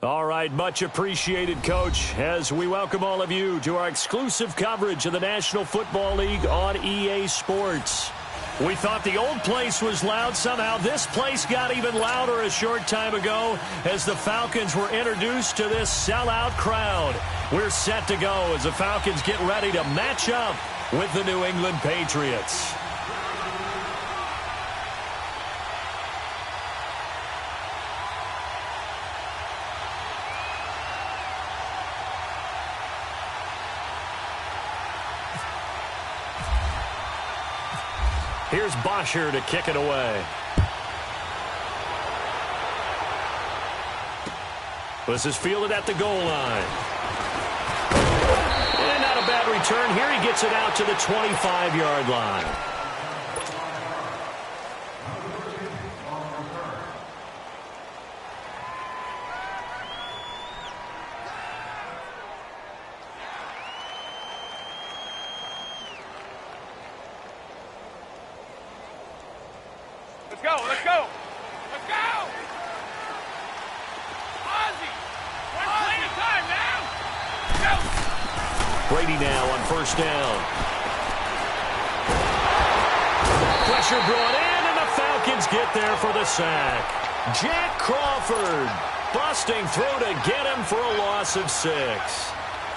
All right, much appreciated, Coach, as we welcome all of you to our exclusive coverage of the National Football League on EA Sports. We thought the old place was loud. Somehow this place got even louder a short time ago as the Falcons were introduced to this sellout crowd. We're set to go as the Falcons get ready to match up with the New England Patriots. Here's Bosher to kick it away. This is fielded at the goal line. And not a bad return here. He gets it out to the 25-yard line. Let's go! Ozzy! Plenty of time now! Go! Brady now on first down. Pressure brought in, and the Falcons get there for the sack. Jack Crawford busting through to get him for a loss of 6.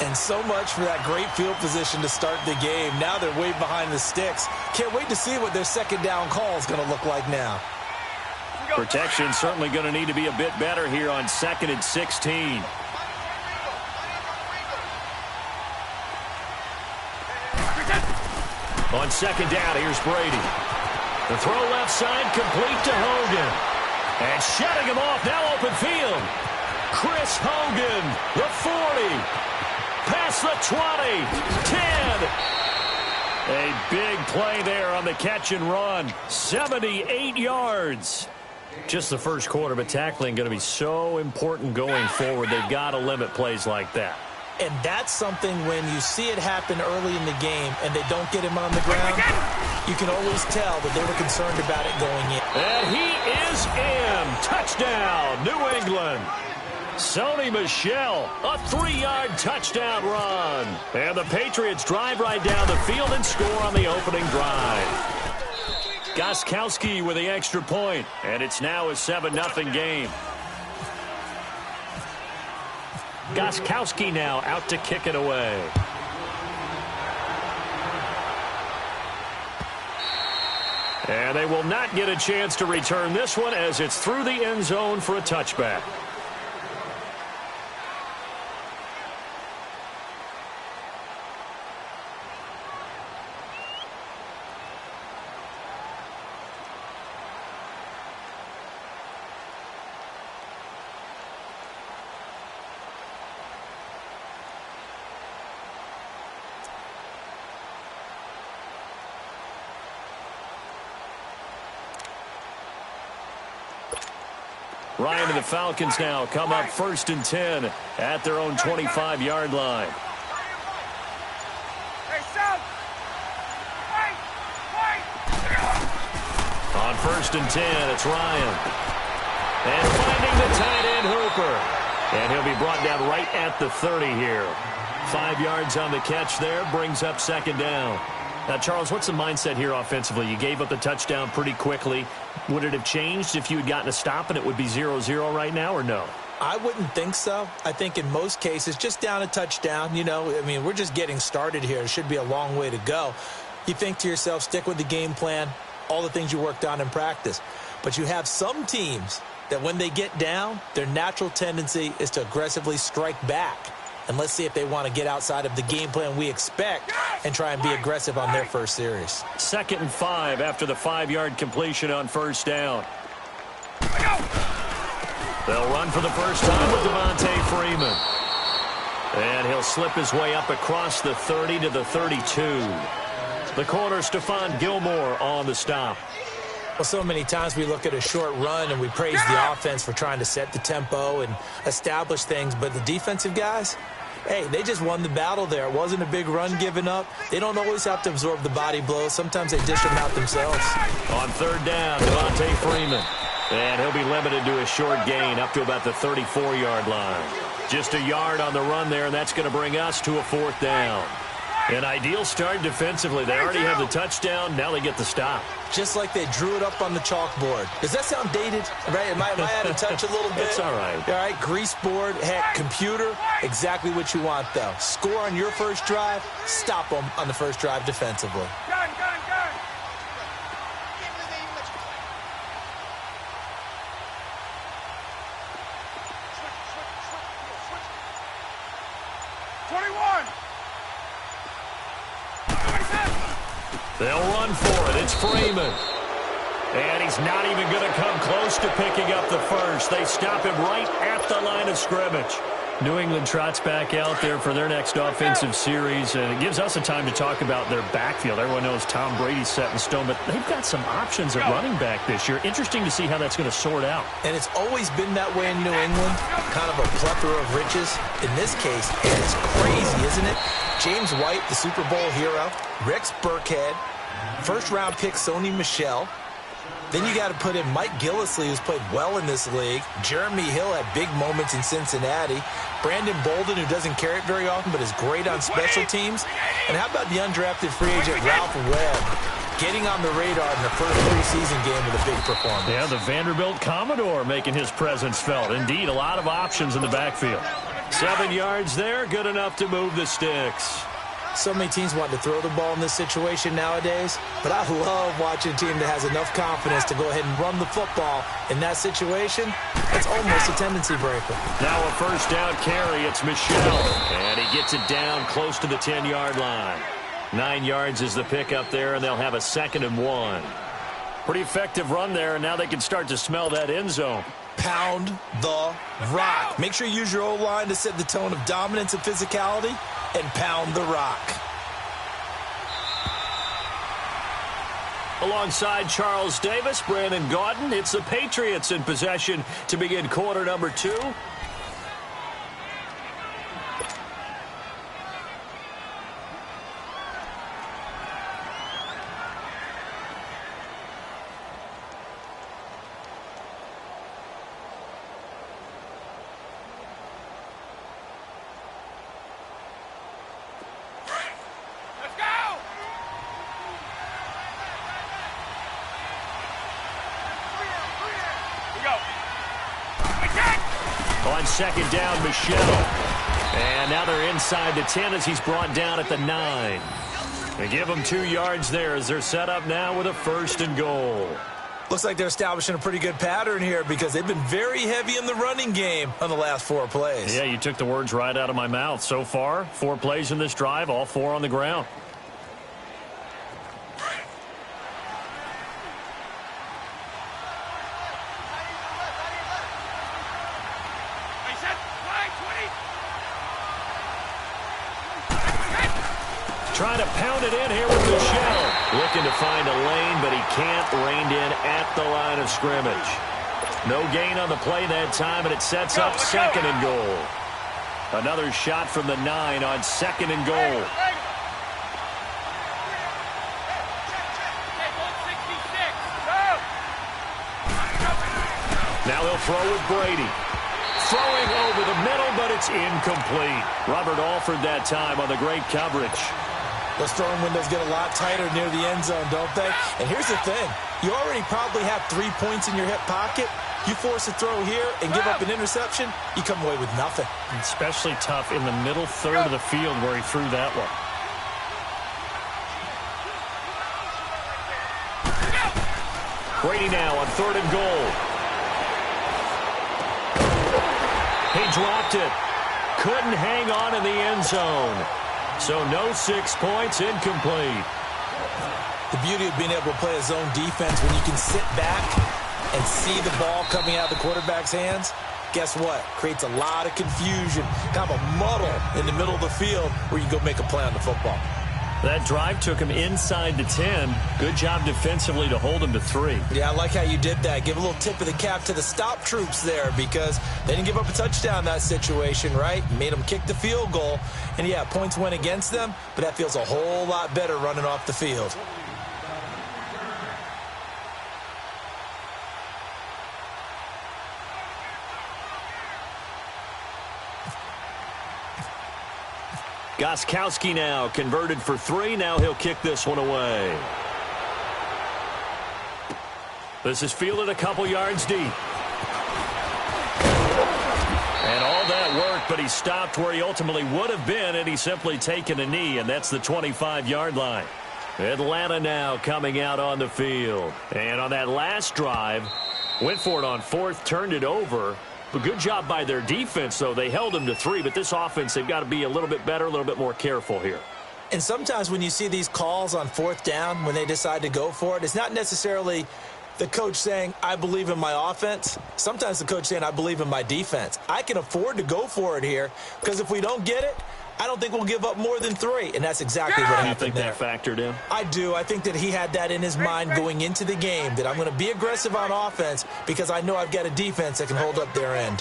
And so much for that great field position to start the game. Now they're way behind the sticks. Can't wait to see what their second down call is going to look like now. Protection certainly going to need to be a bit better here on 2nd and 16. On 2nd down, here's Brady. The throw left side complete to Hogan. And shutting him off, now open field. Chris Hogan, the 40. Past the 20. 10. A big play there on the catch and run. 78 yards. Just the first quarter, but tackling going to be so important going forward. They've got to limit plays like that. And that's something when you see it happen early in the game and they don't get him on the ground, you can always tell that they were concerned about it going in. And he is in. Touchdown, New England. Sony Michel, a 3-yard touchdown run. And the Patriots drive right down the field and score on the opening drive. Gostkowski with the extra point, and it's now a 7-0 game. Gostkowski now out to kick it away. And they will not get a chance to return this one as it's through the end zone for a touchback. Ryan and the Falcons now come up 1st and 10 at their own 25-yard line. On 1st and 10, it's Ryan. And finding the tight end Hooper. And he'll be brought down right at the 30 here. 5 yards on the catch there, brings up 2nd down. Now, Charles, what's the mindset here offensively? You gave up the touchdown pretty quickly. Would it have changed if you had gotten a stop and it would be 0-0 right now, or no? I wouldn't think so. I think in most cases, just down a touchdown, we're just getting started here. It should be a long way to go. You think to yourself, stick with the game plan, all the things you worked on in practice. But you have some teams that when they get down, their natural tendency is to aggressively strike back. And let's see if they want to get outside of the game plan we expect and try and be aggressive on their first series. 2nd and 5 after the 5-yard completion on 1st down. They'll run for the first time with Devontae Freeman. And he'll slip his way up across the 30 to the 32. The corner, Stephon Gilmore, on the stop. Well, so many times we look at a short run and we praise the offense for trying to set the tempo and establish things. But the defensive guys, hey, they just won the battle there. It wasn't a big run given up. They don't always have to absorb the body blows. Sometimes they dish them out themselves. On 3rd down, Devontae Freeman. And he'll be limited to a short gain up to about the 34-yard line. Just a yard on the run there, and that's going to bring us to a 4th down. An ideal start defensively. They already have the touchdown. Now they get the stop. Just like they drew it up on the chalkboard. Does that sound dated? Right? Am I out of touch a little bit? It's all right. All right, grease board, heck, computer, exactly what you want, though. Score on your first drive, stop them on the first drive defensively. Gun, gun, gun. 21. They'll run for it. It's Freeman. And he's not even going to come close to picking up the first. They stop him right at the line of scrimmage. New England trots back out there for their next offensive series, and it gives us a time to talk about their backfield. Everyone knows Tom Brady's set in stone, but they've got some options at running back this year. Interesting to see how that's going to sort out. And it's always been that way in New England, kind of a plethora of riches. In this case, it's crazy, isn't it? James White, the Super Bowl hero, Rex Burkhead, first-round pick Sony Michel. Then you got to put in Mike Gillislee, who's played well in this league. Jeremy Hill had big moments in Cincinnati. Brandon Bolden, who doesn't carry it very often, but is great on special teams. And how about the undrafted free agent Ralph Webb, getting on the radar in the first preseason game with a big performance? Yeah, the Vanderbilt Commodore making his presence felt. Indeed, a lot of options in the backfield. 7 yards there, good enough to move the sticks. So many teams want to throw the ball in this situation nowadays, but I love watching a team that has enough confidence to go ahead and run the football. In that situation, it's almost a tendency breaker. Now a first down carry, it's Michel, and he gets it down close to the 10-yard line. 9 yards is the pickup there, and they'll have a 2nd and 1. Pretty effective run there, and now they can start to smell that end zone. Pound the rock. Make sure you use your O-line to set the tone of dominance and physicality, and pound the rock. Alongside Charles Davis, Brandon Gaudin, it's the Patriots in possession to begin quarter number 2. On 2nd down, Michel. And now they're inside the 10 as he's brought down at the 9. They give them 2 yards there as they're set up now with a 1st and goal. Looks like they're establishing a pretty good pattern here because they've been very heavy in the running game on the last 4 plays. Yeah, you took the words right out of my mouth. So far, 4 plays in this drive, all 4 on the ground. Trying to pound it in here with Michel. Looking to find a lane, but he can't. Reined in at the line of scrimmage. No gain on the play that time, and it sets up 2nd and goal. Another shot from the 9 on 2nd and goal. Now they'll throw with Brady. Throwing over the middle, but it's incomplete. Robert Alford that time on the great coverage. Those throwing windows get a lot tighter near the end zone, don't they? And here's the thing. You already probably have 3 points in your hip pocket. You force a throw here and give up an interception, you come away with nothing. Especially tough in the middle third of the field where he threw that one. Brady now on 3rd and goal. He dropped it. Couldn't hang on in the end zone. So no 6 points, incomplete. The beauty of being able to play a zone defense when you can sit back and see the ball coming out of the quarterback's hands, guess what? Creates a lot of confusion, kind of a muddle in the middle of the field where you can go make a play on the football. That drive took him inside the 10. Good job defensively to hold him to 3. Yeah, I like how you did that. Give a little tip of the cap to the stop troops there because they didn't give up a touchdown in that situation, right? Made them kick the field goal. And, yeah, points went against them, but that feels a whole lot better running off the field. Gostkowski now converted for 3. Now he'll kick this one away. This is fielded a couple yards deep. And all that work, but he stopped where he ultimately would have been, and he's simply taken a knee, and that's the 25-yard line. Atlanta now coming out on the field. And on that last drive, went for it on 4th, turned it over. But good job by their defense, though. They held them to 3, but this offense, they've got to be a little bit better, a little bit more careful here. And sometimes when you see these calls on 4th down, when they decide to go for it, it's not necessarily the coach saying, I believe in my offense. Sometimes the coach saying, I believe in my defense. I can afford to go for it here because if we don't get it, I don't think we'll give up more than 3. And that's exactly what happened there. You think that factored in? I do. I think that he had that in his mind going into the game, that I'm going to be aggressive on offense because I know I've got a defense that can hold up their end.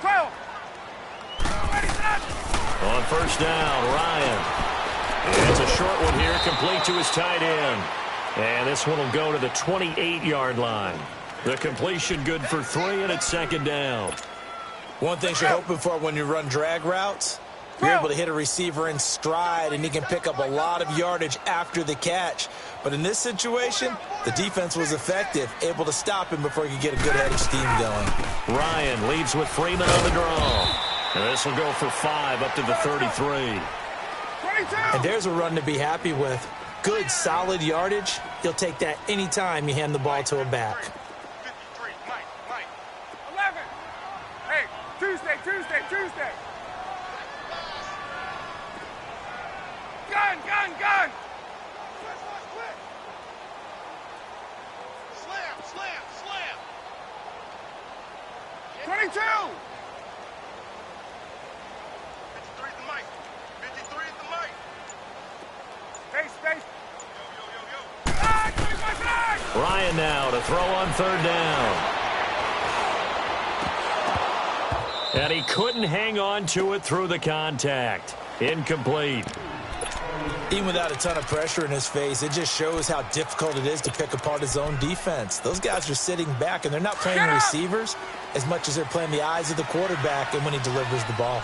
12. On 1st down, Ryan. It's a short one here, complete to his tight end. And this one will go to the 28-yard line. The completion good for 3, and it's 2nd down. One thing you're hoping for when you run drag routes, you're able to hit a receiver in stride, and he can pick up a lot of yardage after the catch. But in this situation, the defense was effective, able to stop him before he could get a good head of steam going. Ryan leads with Freeman on the draw. And this will go for 5 up to the 33. And there's a run to be happy with. Good, solid yardage. He'll take that anytime you hand the ball to a back. 53, Mike. 11. Hey, Tuesday. Gun. Slam. 22. 53 is the mic. 53 is the mic. Space. Yo. Ryan now to throw on 3rd down. And he couldn't hang on to it through the contact. Incomplete. Even without a ton of pressure in his face, it just shows how difficult it is to pick apart his own defense. Those guys are sitting back, and they're not playing receivers as much as they're playing the eyes of the quarterback and when he delivers the ball.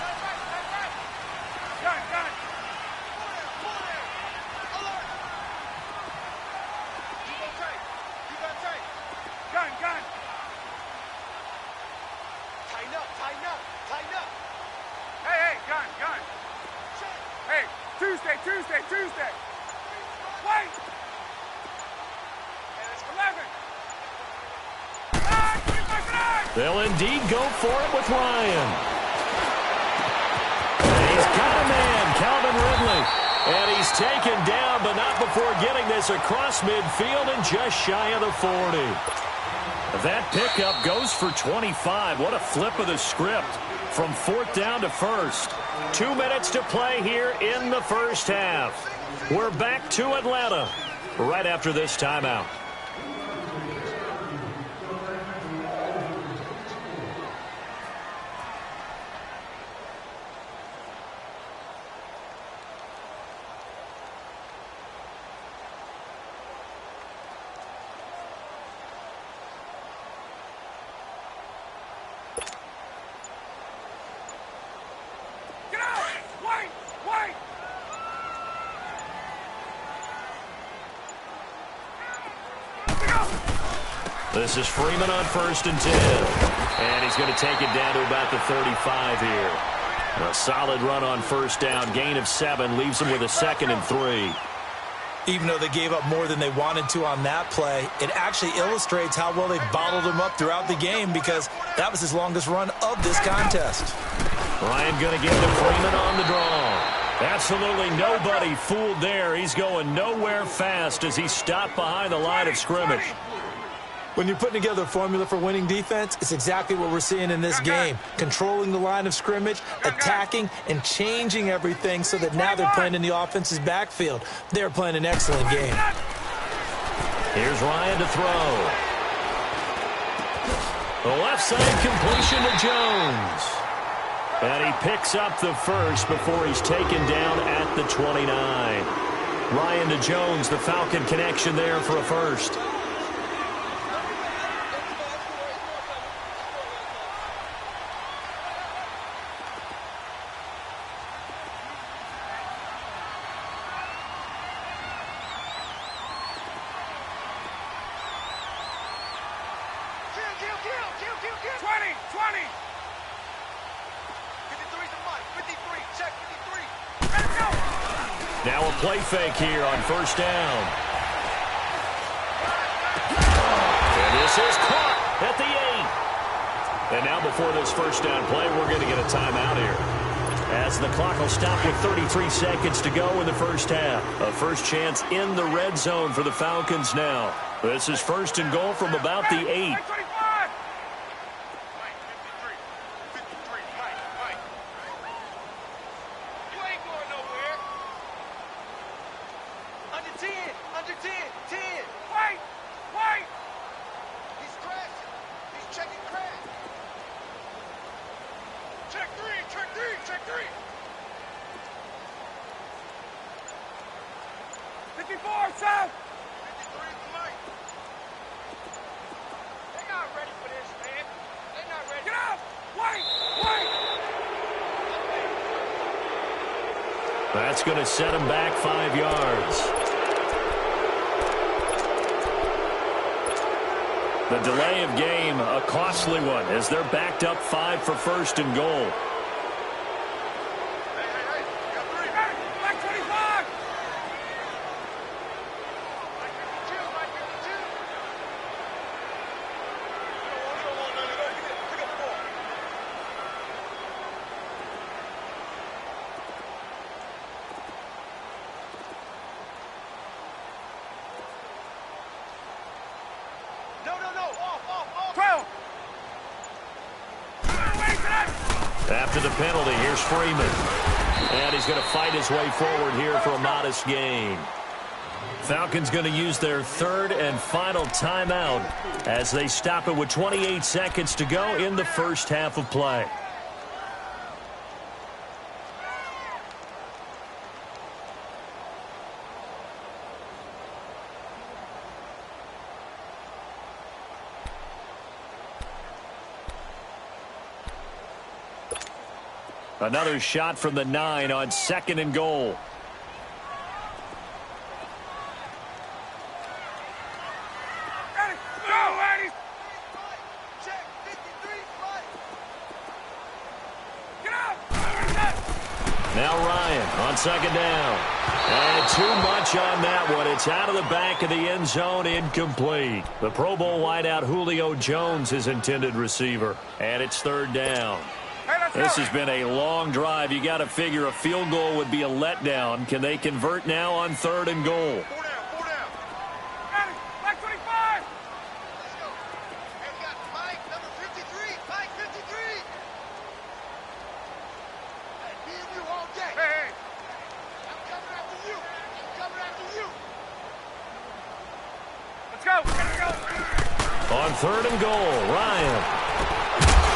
Tuesday. Wait. 11. They'll indeed go for it with Ryan. And he's got a man, Calvin Ridley. And he's taken down, but not before getting this across midfield and just shy of the 40. That pickup goes for 25. What a flip of the script from 4th down to 1st. 2 minutes to play here in the 1st half. We're back to Atlanta right after this timeout. This is Freeman on 1st and 10. And he's going to take it down to about the 35 here. A solid run on 1st down. Gain of 7 leaves him with a 2nd and 3. Even though they gave up more than they wanted to on that play, it actually illustrates how well they bottled him up throughout the game because that was his longest run of this contest. Ryan going to get to Freeman on the draw. Absolutely nobody fooled there. He's going nowhere fast as he stopped behind the line of scrimmage. When you're putting together a formula for winning defense, it's exactly what we're seeing in this game. Controlling the line of scrimmage, attacking, and changing everything so that now they're playing in the offense's backfield. They're playing an excellent game. Here's Ryan to throw. The left side completion to Jones. And he picks up the first before he's taken down at the 29. Ryan to Jones, the Falcon connection there for a first. 20, 20. 53's the mic. 53. Check 53. Let's go. Now a play fake here on first down. And this is caught at the 8. And now before this first down play, we're going to get a timeout here, as the clock will stop with 33 seconds to go in the first half. A first chance in the red zone for the Falcons now. This is first and goal from about the 8. 25. Mike, 53. 53. Mike. You ain't going nowhere. Under 10. Under 10. 10. Wait. He's crashing. He's checking crash. Check 3. Check 3. Check 3. 54, Sam. 53 is the mic. They're not ready for this, man. They're not ready. Get up. Wait. That's going to set him back 5 yards. The delay of game, a costly one, as they're backed up 5 for first and goal. Hey. Got 3. Hey, Mike 25. Mike 52. Mike 52. You don't want none of those. Pick up the ball. No. Off. 12. After the penalty, here's Freeman. And he's going to fight his way forward here for a modest gain. Falcons going to use their third and final timeout as they stop it with 28 seconds to go in the first half of play. Another shot from the 9 on second and goal. Ready. Go, ladies. Check 53. Mike. Get up. Now Ryan on second down. And too much on that one. It's out of the back of the end zone, incomplete. The Pro Bowl wideout Julio Jones, his intended receiver. And it's third down. Hey, let's This go. has been a long drive. You got to figure a field goal would be a letdown. Can they convert now on third and goal? 4 down. Ready. Mike 25. Let's go. Hey, we got Mike, number 53. Mike 53. Hey, me and you all day. Hey. I'm coming after you. Let's go. We're gonna go. On third and goal, Ryan.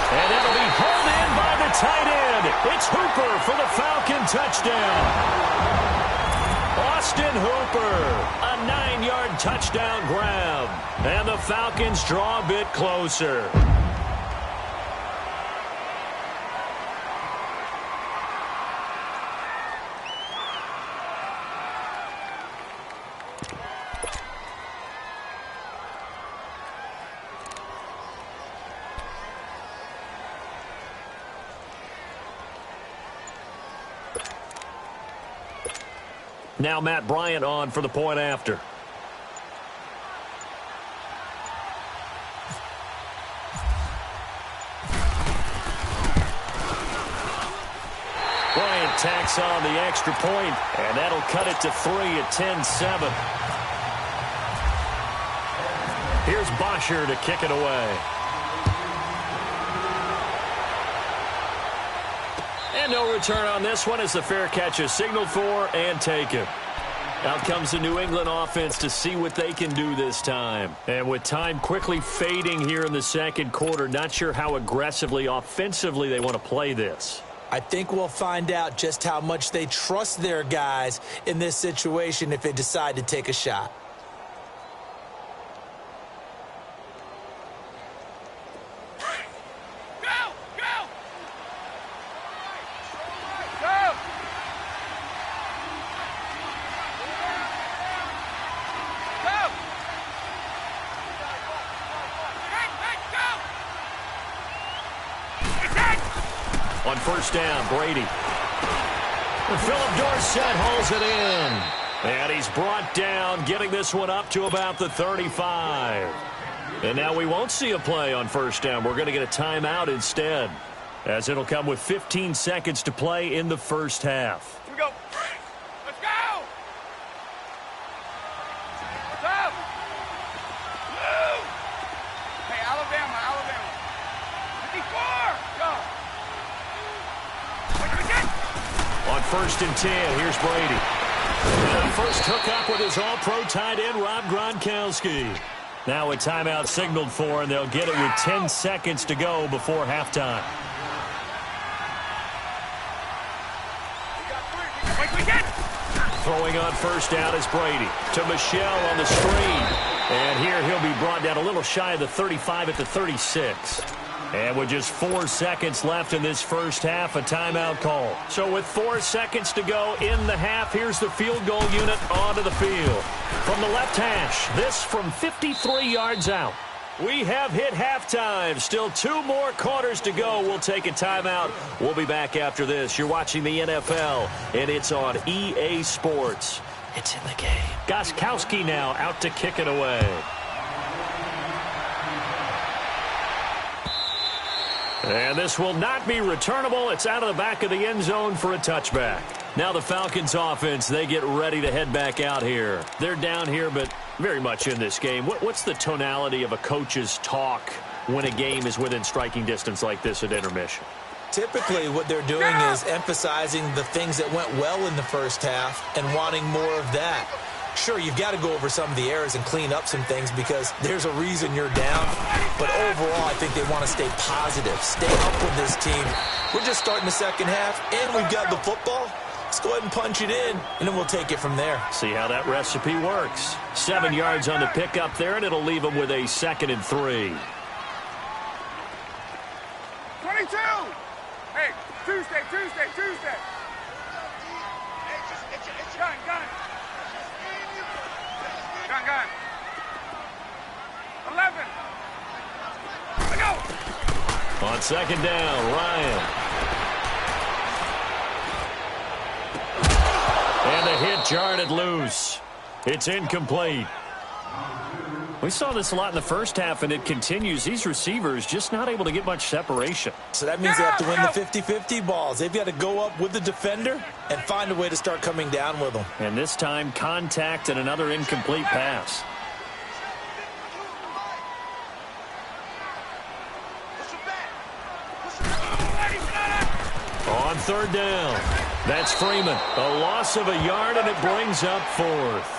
And that'll be hauled in by the tight end. It's Hooper for the Falcon touchdown. Austin Hooper, a 9-yard touchdown grab. And the Falcons draw a bit closer. Now Matt Bryant on for the point after. Bryant tacks on the extra point, and that'll cut it to 3 at 10-7. Here's Bosher to kick it away. And no return on this one as the fair catch is signaled for and taken. Out comes the New England offense to see what they can do this time. And with time quickly fading here in the second quarter, not sure how aggressively, offensively they want to play this. I think we'll find out just how much they trust their guys in this situation if they decide to take a shot. On first down, Brady. Philip Dorsett hauls it in. And he's brought down, getting this one up to about the 35. And now we won't see a play on first down. We're going to get a timeout instead, as it'll come with 15 seconds to play in the first half. Here we go. Let's go. What's up? Woo! Hey, Alabama. 54. Go. What do we get? On first and 10, here's Brady. And the first hookup with his all-pro tight end, Rob Gronkowski. Now a timeout signaled for, and they'll get it with 10 seconds to go before halftime. Throwing on first down is Brady to Michelle on the screen. And here he'll be brought down a little shy of the 35 at the 36. And with just 4 seconds left in this first half, a timeout call. So with 4 seconds to go in the half, here's the field goal unit onto the field. From the left hash, this from 53 yards out. We have hit halftime. Still 2 more quarters to go. We'll take a timeout. We'll be back after this. You're watching the NFL, and it's on EA Sports. It's in the game. Gostkowski now out to kick it away. And this will not be returnable. It's out of the back of the end zone for a touchback. Now the Falcons offense, they get ready to head back out here. They're down here, but very much in this game. What's the tonality of a coach's talk when a game is within striking distance like this at intermission? Typically, what they're doing is emphasizing the things that went well in the first half and wanting more of that. Sure, you've got to go over some of the errors and clean up some things because there's a reason you're down. But overall, I think they want to stay positive, stay up with this team. We're just starting the second half, and we've got the football. Let's go ahead and punch it in, and then we'll take it from there. See how that recipe works. 7 yards on the pickup there, and it'll leave them with a 2nd and 3. 22. Hey, Tuesday. Gun. 11. Let go. On second down, Ryan. And the hit jarred it loose. It's incomplete. We saw this a lot in the first half, and it continues. These receivers just not able to get much separation. So that means they have to win the 50-50 balls. They've got to go up with the defender and find a way to start coming down with them. And this time, contact and another incomplete pass. On third down, that's Freeman. A loss of a yard, and it brings up 4th.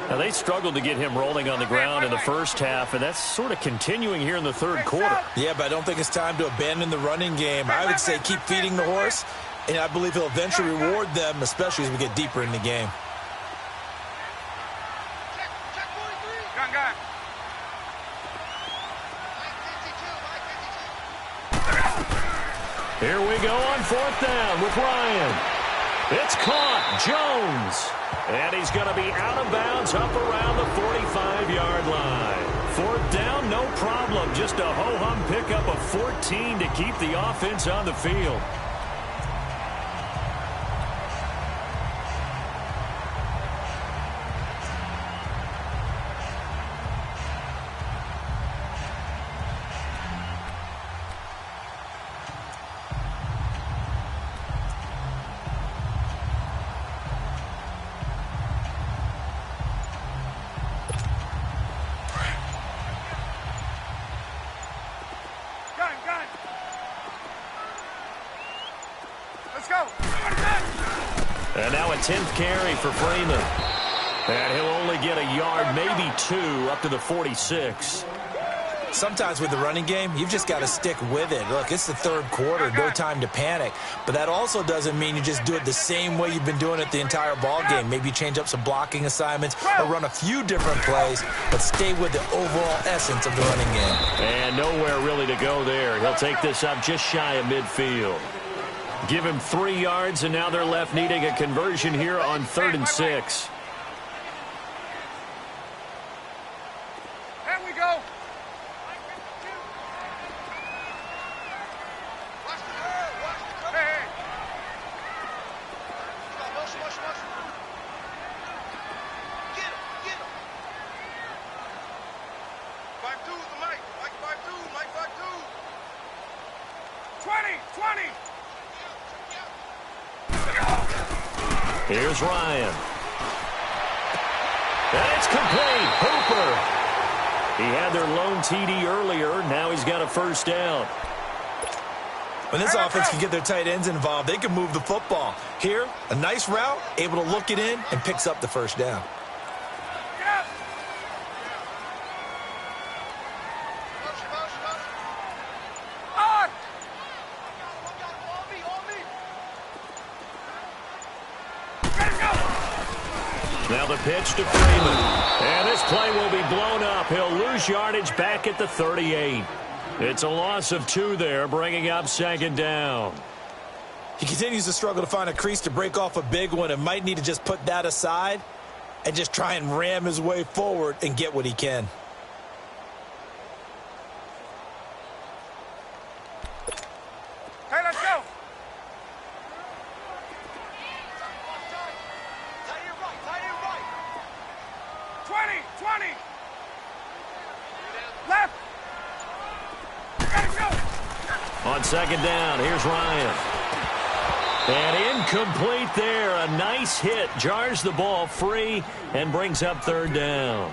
Now, they struggled to get him rolling on the ground in the first half, and that's sort of continuing here in the third quarter. Yeah, but I don't think it's time to abandon the running game. I would say keep feeding the horse, and I believe he'll eventually reward them, especially as we get deeper in the game. Gun. Here we go on 4th down with Ryan. It's caught. Jones. And he's going to be out of bounds up around the 45-yard line. 4th down, no problem. Just a ho-hum pickup of 14 to keep the offense on the field. And now a 10th carry for Freeman. And he'll only get a yard, maybe 2, up to the 46. Sometimes with the running game, you've just got to stick with it. Look, it's the third quarter, no time to panic. But that also doesn't mean you just do it the same way you've been doing it the entire ball game. Maybe change up some blocking assignments or run a few different plays, but stay with the overall essence of the running game. And nowhere really to go there. He'll take this up just shy of midfield. Give him 3 yards, and now they're left needing a conversion here on 3rd and 6. There we go. 20. Here's Ryan. And it's complete. Hooper. He had their lone TD earlier. Now he's got a first down. When this offense can get their tight ends involved, they can move the football. Here, a nice route, able to look it in, and picks up the first down. Now the pitch to Freeman. And this play will be blown up. He'll lose yardage back at the 38. It's a loss of 2 there, bringing up second down. He continues to struggle to find a crease to break off a big one and might need to just put that aside and just try and ram his way forward and get what he can. Hey, let's go. Tight end right. 20. Left. Gotta go. On second down, here's Ryan. And incomplete there. A nice hit. Jars the ball free and brings up third down.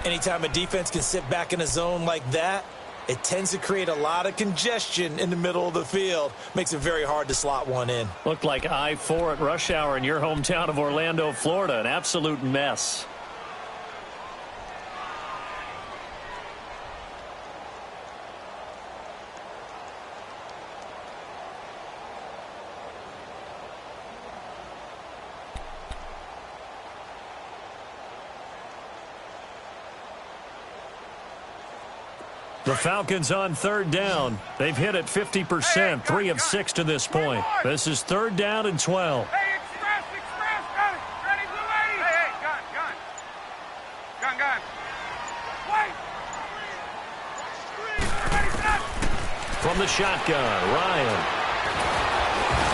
Anytime a defense can sit back in a zone like that, it tends to create a lot of congestion in the middle of the field. Makes it very hard to slot one in. Looked like I-4 at rush hour in your hometown of Orlando, Florida. An absolute mess. The Falcons on third down. They've hit it 50%, 3 of 6 to this point. This is third down and 12. Hey, express, got it. Ready, blue lady. Hey, gun. Wait. Ready, set. From the shotgun, Ryan.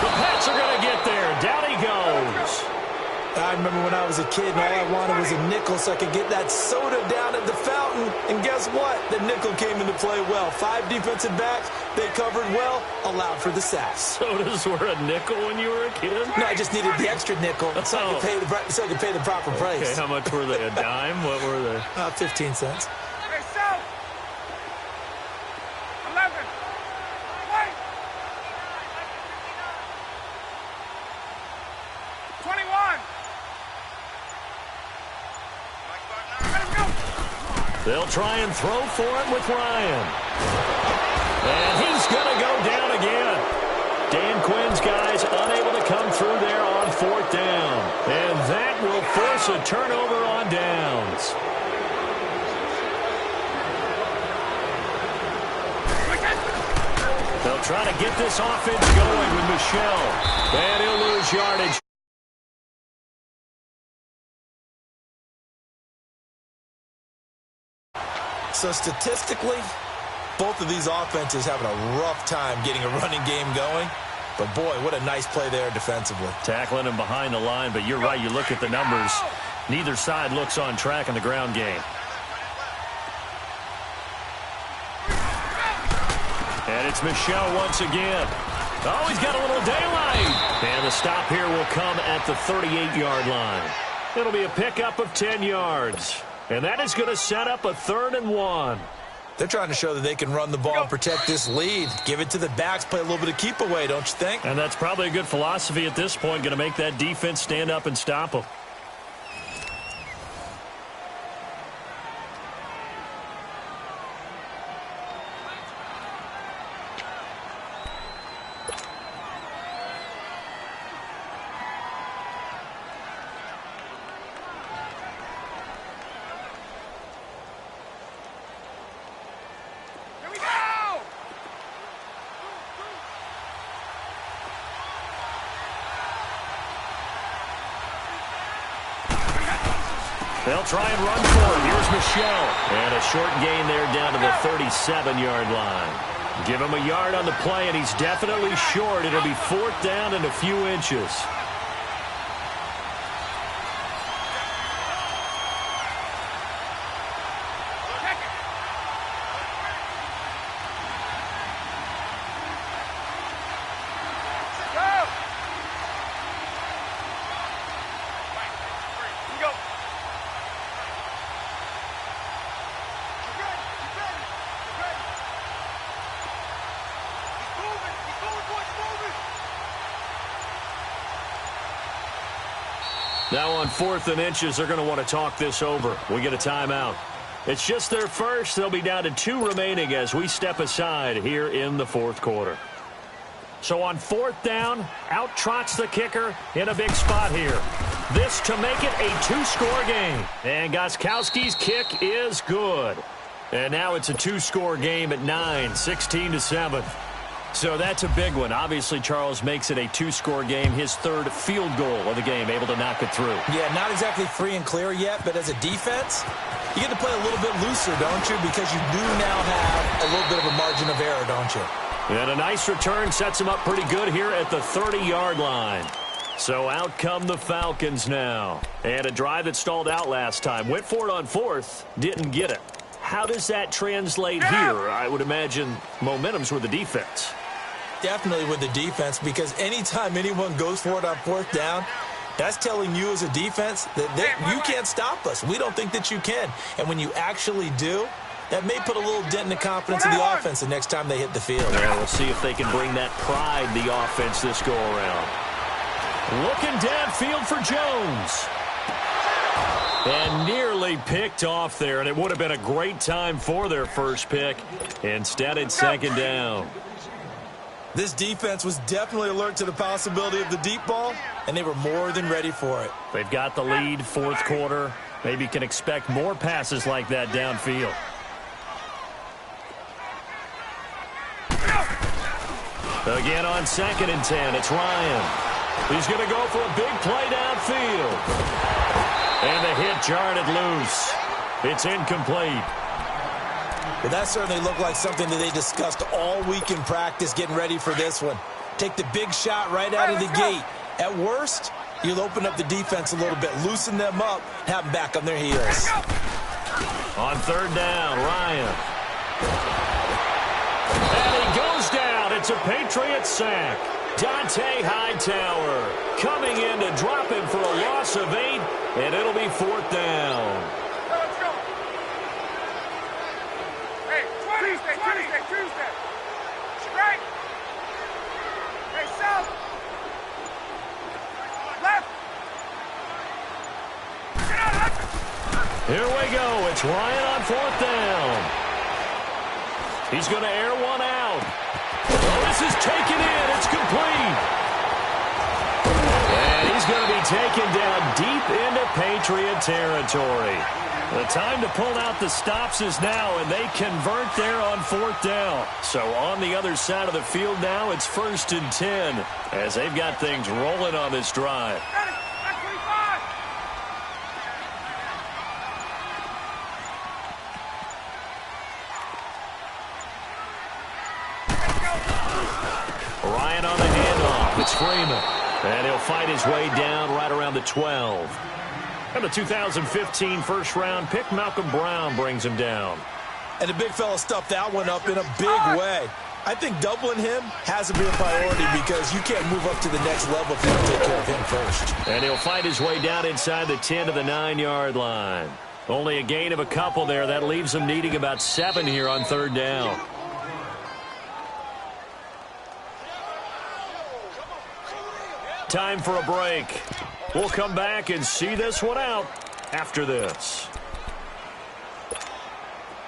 The Pats are going to get there. Down he goes. I remember when I was a kid and all I wanted was a nickel so I could get that soda down at the fountain. And guess what? The nickel came into play well. 5 defensive backs. They covered well, allowed for the sacks. Sodas were a nickel when you were a kid? No, I just needed the extra nickel so I could pay the proper price. Okay, how much were they? A dime? What were they? 15 cents. Hey, south. 11. Wait. 21. They'll try and throw for it with Ryan. And he's going to go down again. Dan Quinn's guys unable to come through there on fourth down. And that will force a turnover on downs. They'll try to get this offense going with Michel. And he'll lose yardage. So statistically, both of these offenses having a rough time getting a running game going. But, boy, what a nice play there defensively. Tackling him behind the line, but you're right. You look at the numbers. Neither side looks on track in the ground game. And it's Michel once again. Oh, he's got a little daylight. And the stop here will come at the 38-yard line. It'll be a pickup of 10 yards. And that is going to set up a 3rd and 1. They're trying to show that they can run the ball and protect this lead. Give it to the backs, play a little bit of keep away, don't you think? And that's probably a good philosophy at this point, going to make that defense stand up and stop them. They'll try and run for it. Here's Michel. And a short gain there down to the 37-yard line. Give him a yard on the play, and he's definitely short. It'll be 4th down and a few inches. Now on 4th and inches, they're going to want to talk this over. We get a timeout. It's just their first. They'll be down to 2 remaining as we step aside here in the 4th quarter. So on 4th down, out trots the kicker in a big spot here. This to make it a 2-score game. And Gostkowski's kick is good. And now it's a 2-score game at 9, 16-7. So that's a big one. Obviously, Charles makes it a 2-score game, his 3rd field goal of the game, able to knock it through. Yeah, not exactly free and clear yet, but as a defense, you get to play a little bit looser, don't you? Because you do now have a little bit of a margin of error, don't you? And a nice return sets him up pretty good here at the 30-yard line. So out come the Falcons now. And a drive that stalled out last time. Went for it on 4th, didn't get it. How does that translate here? I would imagine momentum's with the defense. Definitely with the defense, because anytime anyone goes for it on 4th down, that's telling you as a defense that you can't stop us. We don't think that you can. And when you actually do, that may put a little dent in the confidence of the offense the next time they hit the field. Yeah, we'll see if they can bring that pride, the offense, this go-around. Looking downfield for Jones. And nearly picked off there, and it would have been a great time for their first pick. Instead, it's 2nd down. This defense was definitely alert to the possibility of the deep ball, and they were more than ready for it. They've got the lead, 4th quarter. Maybe can expect more passes like that downfield. Again on 2nd and 10, it's Ryan. He's going to go for a big play downfield. And the hit jarred it loose. It's incomplete. But that certainly looked like something that they discussed all week in practice getting ready for this one. Take the big shot right out of the gate. At worst, you'll open up the defense a little bit, loosen them up, have them back on their heels. On 3rd down, Ryan. And he goes down. It's a Patriot sack. Dante Hightower coming in to drop him for a loss of 8, and it'll be 4th down. Let's go. Hey, Tuesday. Straight. Hey, south. Left. Get out, left. Here we go. It's Ryan on 4th down. He's going to air one out. Oh, this is taken in. It's complete. And he's going to be taken down deep into Patriot territory. The time to pull out the stops is now, and they convert there on 4th down. So on the other side of the field now, it's 1st and 10 as they've got things rolling on this drive. Ready. Left 25. Ryan on the handoff. It's Freeman. And he'll fight his way down right around the 12. And the 2015 first-round pick, Malcolm Brown, brings him down. And the big fella stuffed that one up in a big way. I think doubling him has to be a priority because you can't move up to the next level if you don't take care of him first. And he'll fight his way down inside the 10 to the 9-yard line. Only a gain of a couple there. That leaves him needing about 7 here on 3rd down. Time for a break. We'll come back and see this one out after this.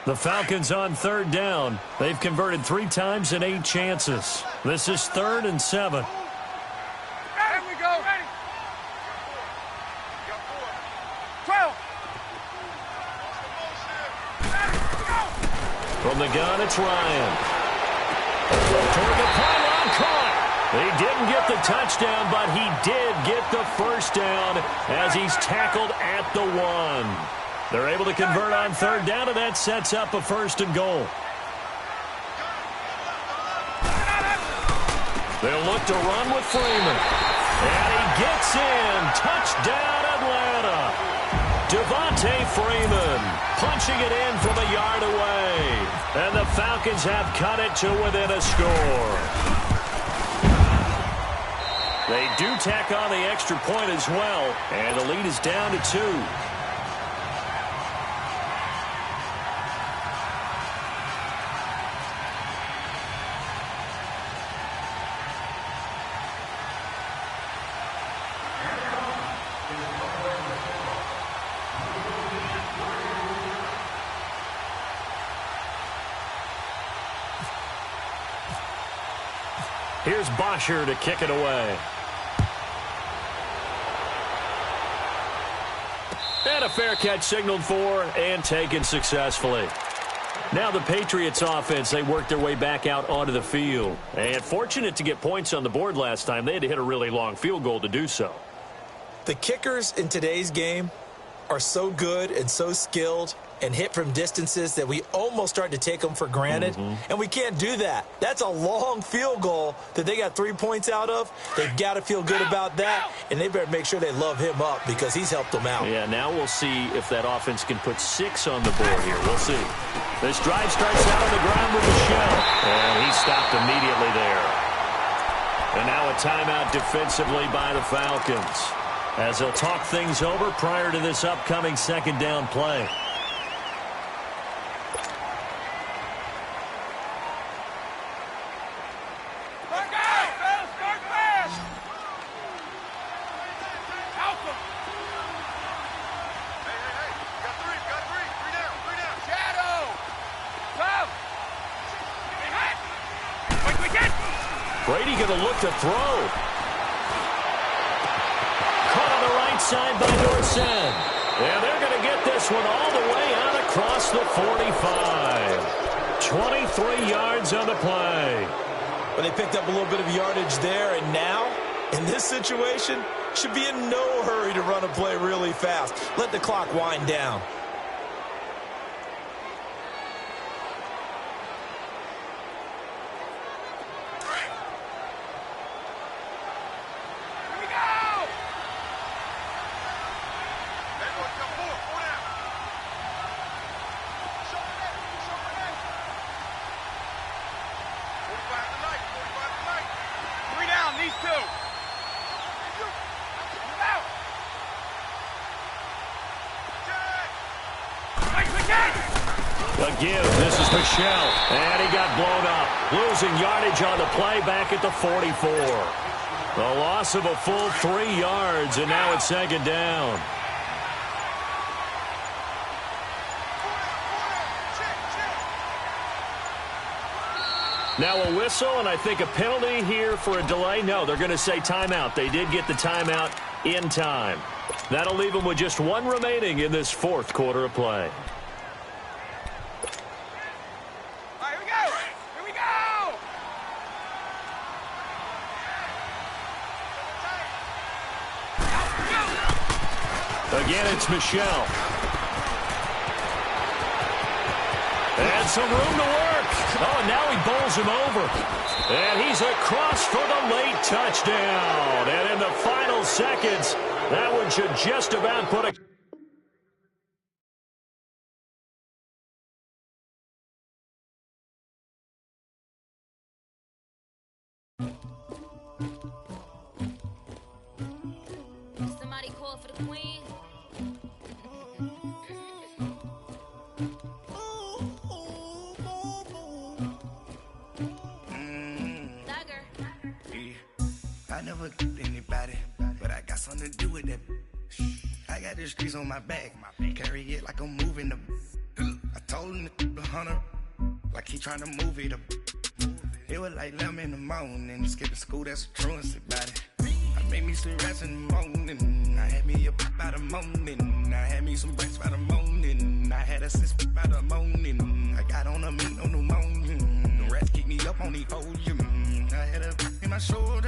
The Falcons on 3rd down. They've converted 3 times in 8 chances. This is 3rd and 7. There we go. Ready. 12. From the gun, it's Ryan. Toward the pylon, caught. He didn't get the touchdown, but he did get the first down as he's tackled at the 1. They're able to convert on 3rd down, and that sets up a 1st and goal. They'll look to run with Freeman. And he gets in. Touchdown, Atlanta. Devontae Freeman punching it in from a yard away. And the Falcons have cut it to within a score. They do tack on the extra point as well, and the lead is down to 2. Here's Bosher to kick it away. And a fair catch signaled for and taken successfully. Now the Patriots offense, they worked their way back out onto the field. And fortunate to get points on the board last time. They had to hit a really long field goal to do so. The kickers in today's game are so good and so skilled and hit from distances that we almost start to take them for granted. And we can't do that. That's a long field goal that they got 3 points out of. They've got to feel good about that, and they better make sure they love him up because he's helped them out. Yeah, now we'll see if that offense can put 6 on the board here. We'll see. This drive starts out on the ground with Michel, and he stopped immediately there. And now a timeout defensively by the Falcons as they'll talk things over prior to this upcoming second down play. Brady going to look to throw. Caught on the right side by Dorset. And they're going to get this one all the way out across the 45. 23 yards on the play. Well, they picked up a little bit of yardage there, and now, in this situation, should be in no hurry to run a play really fast. Let the clock wind down. Again, this is Michel, and he got blown up. Losing yardage on the play back at the 44. The loss of a full 3 yards, and now it's second down. Now a whistle, and I think a penalty here for a delay. No, they're going to say timeout. They did get the timeout in time. That'll leave them with just 1 remaining in this fourth quarter of play. Again, it's Michel. And some room to work. Oh, and now he bowls him over. And he's across for the late touchdown. And in the final seconds, that one should just about put a... Somebody call for the queen. I never killed anybody, but I got something to do with that. I got the streets on my back, carry it like I'm moving the. I told him the hunter, like he trying to move it up. It was like 11 in the morning, skipping school, that's a truancy about it. I made me some rats in the morning, I had me a pop by the morning, I had me some breaks by the morning, I had a sis by the morning, I got on a meat on the morning, the rats keep me up on the podium, I had a in my shoulder.